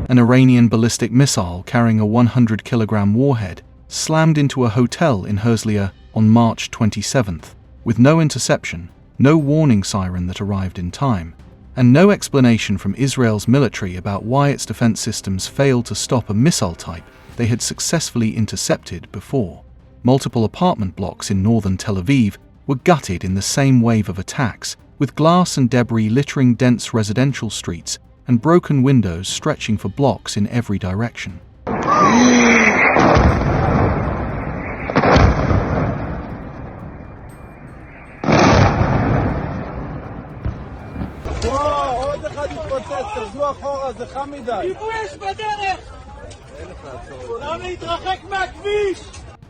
An Iranian ballistic missile carrying a 100-kilogram warhead slammed into a hotel in Herzliya on March 27th, with no interception, no warning siren that arrived in time, and no explanation from Israel's military about why its defense systems failed to stop a missile type they had successfully intercepted before. Multiple apartment blocks in northern Tel Aviv were gutted in the same wave of attacks, with glass and debris littering dense residential streets and broken windows stretching for blocks in every direction.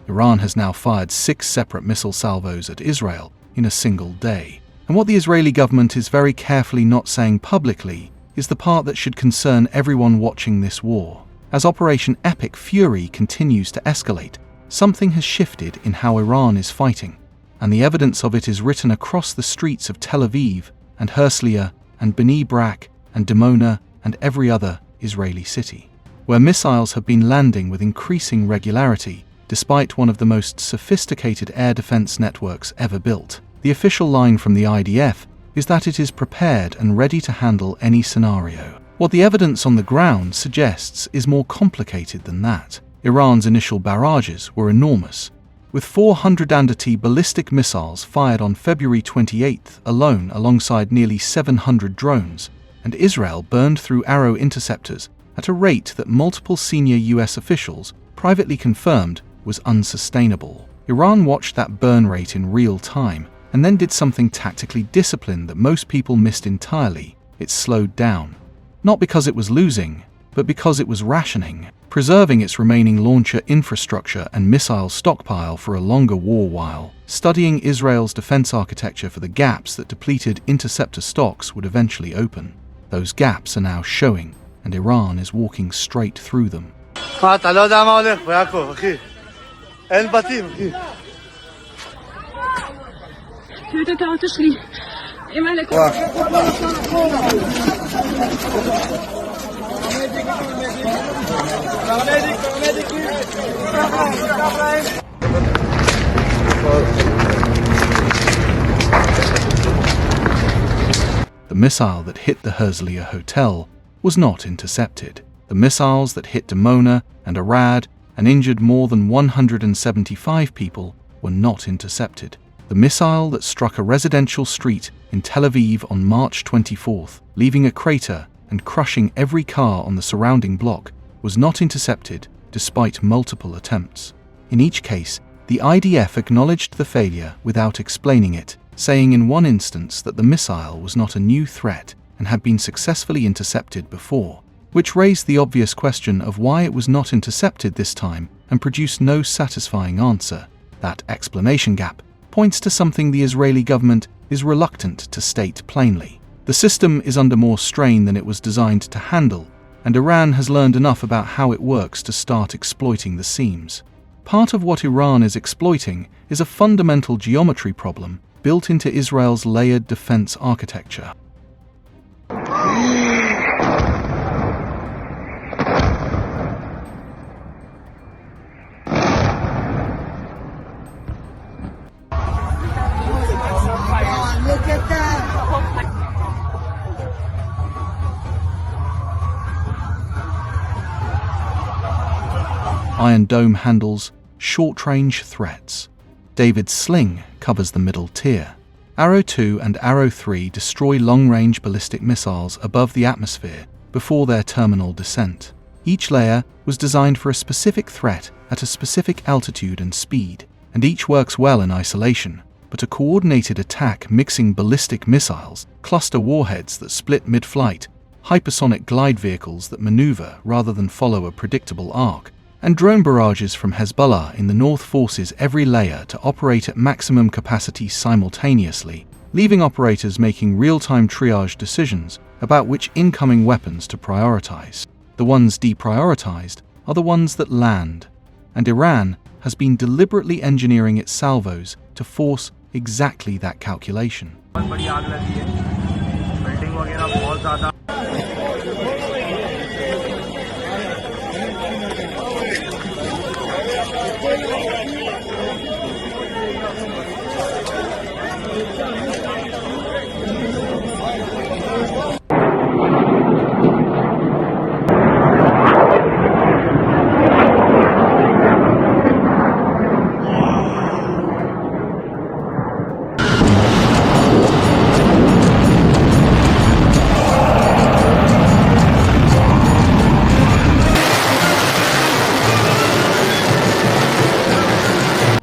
Iran has now fired 6 separate missile salvos at Israel in a single day. And what the Israeli government is very carefully not saying publicly is the part that should concern everyone watching this war. As Operation Epic Fury continues to escalate, something has shifted in how Iran is fighting, and the evidence of it is written across the streets of Tel Aviv and Herzliya and Bnei Brak and Dimona and every other Israeli city, where missiles have been landing with increasing regularity despite one of the most sophisticated air defense networks ever built. The official line from the IDF is that it is prepared and ready to handle any scenario. What the evidence on the ground suggests is more complicated than that. Iran's initial barrages were enormous, with 480 ballistic missiles fired on February 28th alone alongside nearly 700 drones, and Israel burned through Arrow interceptors at a rate that multiple senior US officials privately confirmed was unsustainable. Iran watched that burn rate in real time and then did something tactically disciplined that most people missed entirely. It slowed down. Not because it was losing, but because it was rationing, preserving its remaining launcher infrastructure and missile stockpile for a longer war while studying Israel's defense architecture for the gaps that depleted interceptor stocks would eventually open. Those gaps are now showing, and Iran is walking straight through them. The missile that hit the Herzliya hotel was not intercepted. The missiles that hit Dimona and Arad and injured more than 175 people were not intercepted. The missile that struck a residential street in Tel Aviv on March 24th, leaving a crater and crushing every car on the surrounding block, was not intercepted despite multiple attempts. In each case, the IDF acknowledged the failure without explaining it, saying in one instance that the missile was not a new threat and had been successfully intercepted before, which raised the obvious question of why it was not intercepted this time and produced no satisfying answer. That explanation gap points to something the Israeli government is reluctant to state plainly. The system is under more strain than it was designed to handle, and Iran has learned enough about how it works to start exploiting the seams. Part of what Iran is exploiting is a fundamental geometry problem built into Israel's layered defense architecture. Iron Dome handles short-range threats. David's Sling covers the middle tier. Arrow 2 and Arrow 3 destroy long-range ballistic missiles above the atmosphere before their terminal descent. Each layer was designed for a specific threat at a specific altitude and speed, and each works well in isolation, but a coordinated attack mixing ballistic missiles, cluster warheads that split mid-flight, hypersonic glide vehicles that maneuver rather than follow a predictable arc, and drone barrages from Hezbollah in the north forces every layer to operate at maximum capacity simultaneously, leaving operators making real-time triage decisions about which incoming weapons to prioritize. The ones deprioritized are the ones that land, and Iran has been deliberately engineering its salvos to force exactly that calculation. Lighting वगैरह बहुत ज़्यादा।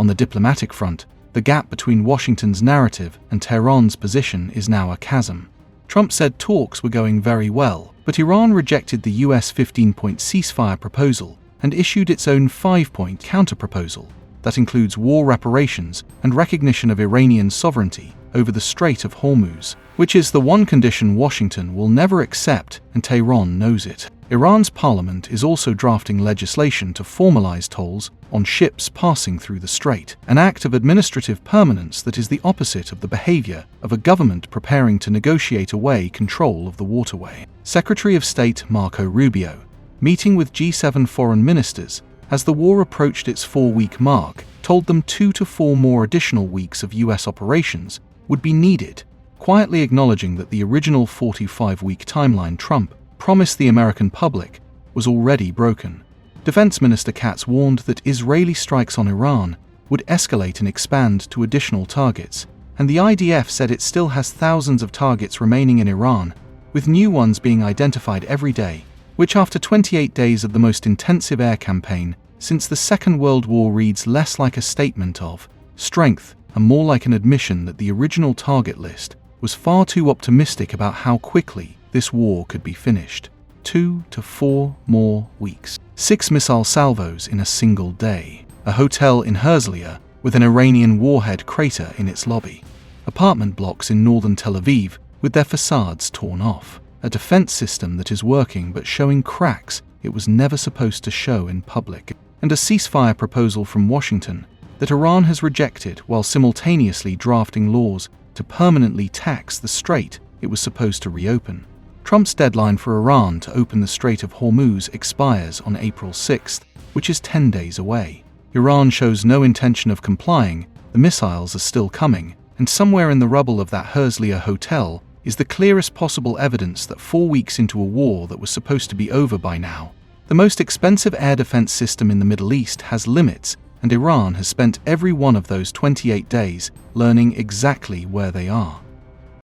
On the diplomatic front, the gap between Washington's narrative and Tehran's position is now a chasm. Trump said talks were going very well, but Iran rejected the US 15-point ceasefire proposal and issued its own 5-point counterproposal that includes war reparations and recognition of Iranian sovereignty over the Strait of Hormuz, which is the one condition Washington will never accept, and Tehran knows it. Iran's parliament is also drafting legislation to formalize tolls on ships passing through the strait, an act of administrative permanence that is the opposite of the behavior of a government preparing to negotiate away control of the waterway. Secretary of State Marco Rubio, meeting with G7 foreign ministers as the war approached its 4-week mark, told them 2 to 4 more additional weeks of US operations would be needed, quietly acknowledging that the original 45-week timeline Trump promised the American public was already broken. Defense Minister Katz warned that Israeli strikes on Iran would escalate and expand to additional targets, and the IDF said it still has thousands of targets remaining in Iran, with new ones being identified every day, which after 28 days of the most intensive air campaign since the Second World War reads less like a statement of strength and more like an admission that the original target list was far too optimistic about how quickly this war could be finished. 2 to 4 more weeks. 6 missile salvos in a single day. A hotel in Herzliya with an Iranian warhead crater in its lobby. Apartment blocks in northern Tel Aviv with their facades torn off. A defense system that is working but showing cracks it was never supposed to show in public. And a ceasefire proposal from Washington that Iran has rejected while simultaneously drafting laws to permanently tax the strait it was supposed to reopen. Trump's deadline for Iran to open the Strait of Hormuz expires on April 6th, which is 10 days away. Iran shows no intention of complying, the missiles are still coming, and somewhere in the rubble of that Herzliya hotel is the clearest possible evidence that 4 weeks into a war that was supposed to be over by now, the most expensive air defense system in the Middle East has limits, and Iran has spent every one of those 28 days learning exactly where they are.